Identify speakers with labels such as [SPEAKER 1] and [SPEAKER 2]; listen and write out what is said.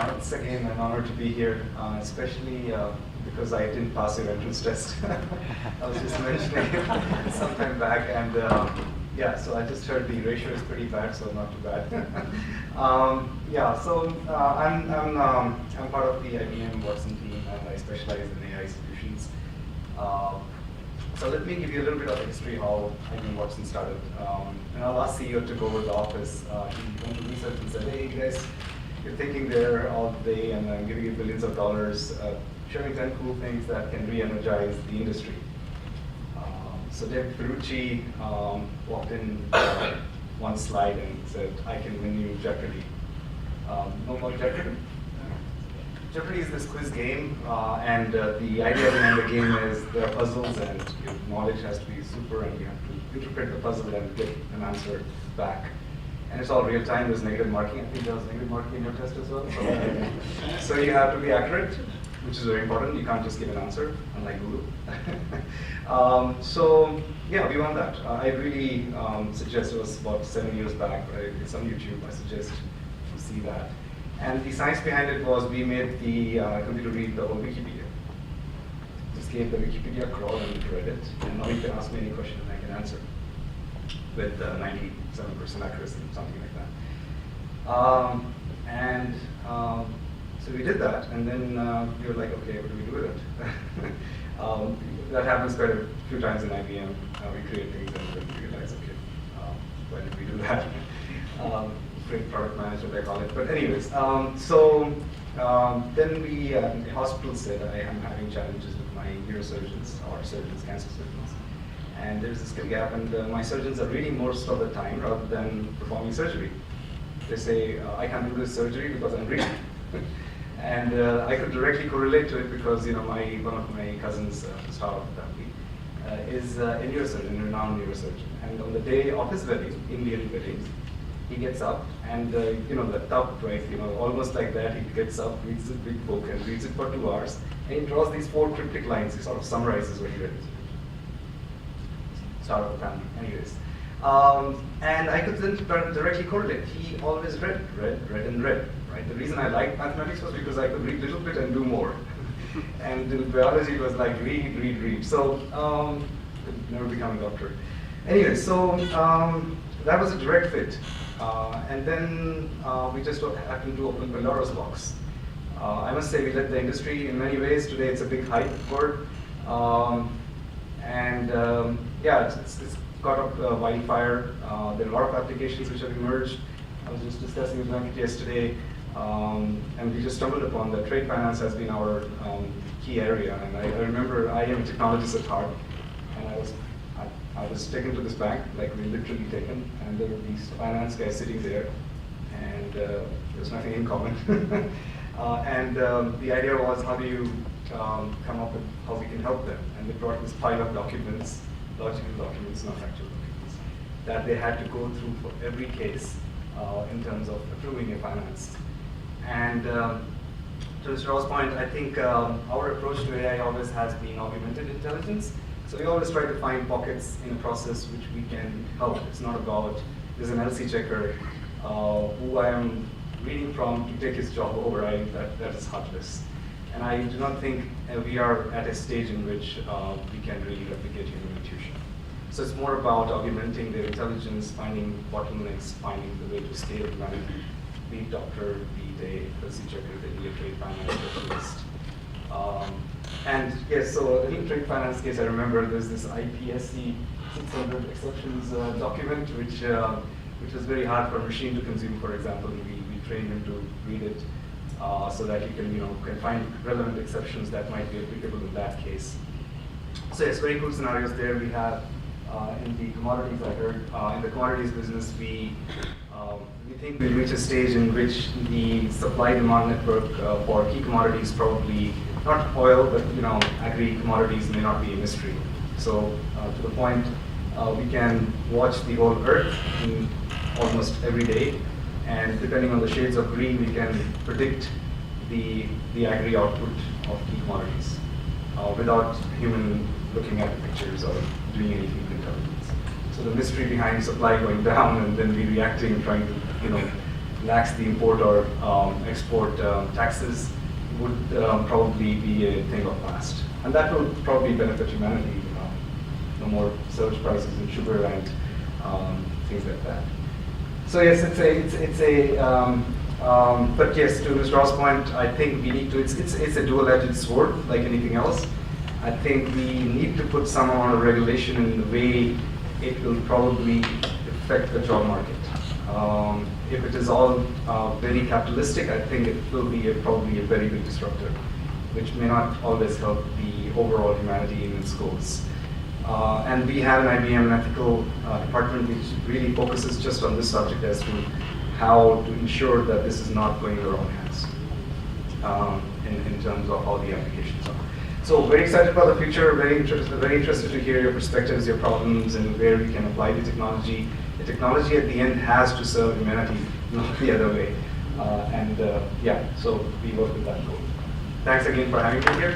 [SPEAKER 1] It's again an honor to be here, especially because I didn't pass your entrance test. I was just mentioning it sometime back, and yeah, so I just heard the ratio is pretty bad, so not too bad. Yeah, so I'm part of the IBM Watson team, and I specialize in AI solutions. So let me give you a little bit of history how IBM Watson started. And our last CEO took over the office. He went to research and said, "Hey guys, you're thinking there all day, and I'm giving you billions of dollars. Show me 10 cool things that can re-energize the industry." So Dave Ferrucci walked in one slide and said, "I can win you Jeopardy." Know about Jeopardy? Jeopardy is this quiz game, and the idea behind the game is there are puzzles, and your knowledge has to be super, and you have to interpret the puzzle and get an answer back. And it's all real time. There's negative marking. I think there was negative marking in your test as well. So you have to be accurate, which is very important. You can't just give an answer, unlike Google. So yeah, we want that. I really suggest, it was about 7 years back, right? It's on YouTube. I suggest you see that. And the science behind it was we made the computer read the whole Wikipedia. Just gave the Wikipedia crawl and read it, and now you can ask me any question and I can answer with 97% accuracy, something like that. So we did that, and then we were like, okay, what do we do with it? That happens quite a few times in IBM. We create things and then we realize, okay, why did we do that? Great product management, I call it. But anyways, then the hospital said I am having challenges with my neurosurgeons or surgeons, cancer surgeons. And there's this skill gap, and my surgeons are reading most of the time rather than performing surgery. They say, I can't do this surgery because I'm reading. And I could directly correlate to it because one of my cousins, the star of the family, is a neurosurgeon, a renowned neurosurgeon. And on the day of his wedding, Indian weddings, he gets up and the tub, right, almost like that, he gets up, reads a big book and reads it for 2 hours, and he draws these 4 cryptic lines. He sort of summarizes what he read. Star of the family, anyways. And I could then directly correlate. He always read, right? The reason I liked mathematics was because I could read a little bit and do more. And in biology, it was like read. So, could never become a doctor. Anyway, so that was a direct fit. And then we just happened to open Pandora's box. I must say we led the industry in many ways. Today it's a big hype word. Yeah, it's got up wildfire. There are a lot of applications which have emerged. I was just discussing with Manpreet yesterday, and we just stumbled upon that trade finance has been our key area. And I remember I am a technologist at heart, and I was taken to this bank, like we literally taken, and there were these finance guys sitting there, and there's nothing in common. The idea was, how do you come up with how we can help them? And they brought this pile of documents, logical documents, not actual documents, that they had to go through for every case in terms of approving a finance. And to Mr. Raw's point, I think our approach to AI always has been augmented intelligence. So we always try to find pockets in a process which we can help. It's not about, there's an LC checker who I am reading from to take his job over. That is heartless. And I do not think we are at a stage in which we can really replicate human intuition. So it's more about augmenting their intelligence, finding bottlenecks, finding the way to scale humanity. Be it doctor, be it a LC checker, be it a trade finance specialist. And yes, so in trade finance case, I remember there's this IPSC 600 exceptions document, which was very hard for a machine to consume. For example, we trained him to read it so that he can find relevant exceptions that might be applicable in that case. So yes, very cool scenarios there. We have in the commodities. I heard in the commodities business, we think we'll reach a stage in which the supply-demand network for key commodities, probably not oil, but agri-commodities, may not be a mystery. So to the point, we can watch the whole Earth in almost every day, and depending on the shades of green, we can predict the agri output of key commodities without human looking at the pictures or doing anything with intelligence. So the mystery behind supply going down and then we reacting, trying to lacks the import or export taxes would probably be a thing of past. And that will probably benefit humanity. No more surge prices in sugar and things like that. So yes, but yes, to Mr. Ross' point, I think we need to, it's a dual-edged sword like anything else. I think we need to put some amount of regulation in the way it will probably affect the job market. If it is all very capitalistic, I think it will be probably a very big disruptor, which may not always help the overall humanity in its goals. And we have an IBM ethical department which really focuses just on this subject as to how to ensure that this is not going in the wrong hands in terms of how the applications are. So very excited about the future, very interested to hear your perspectives, your problems, and where we can apply the technology. The technology at the end has to serve humanity, not the other way. Yeah, so we work with that goal. Thanks again for having me here.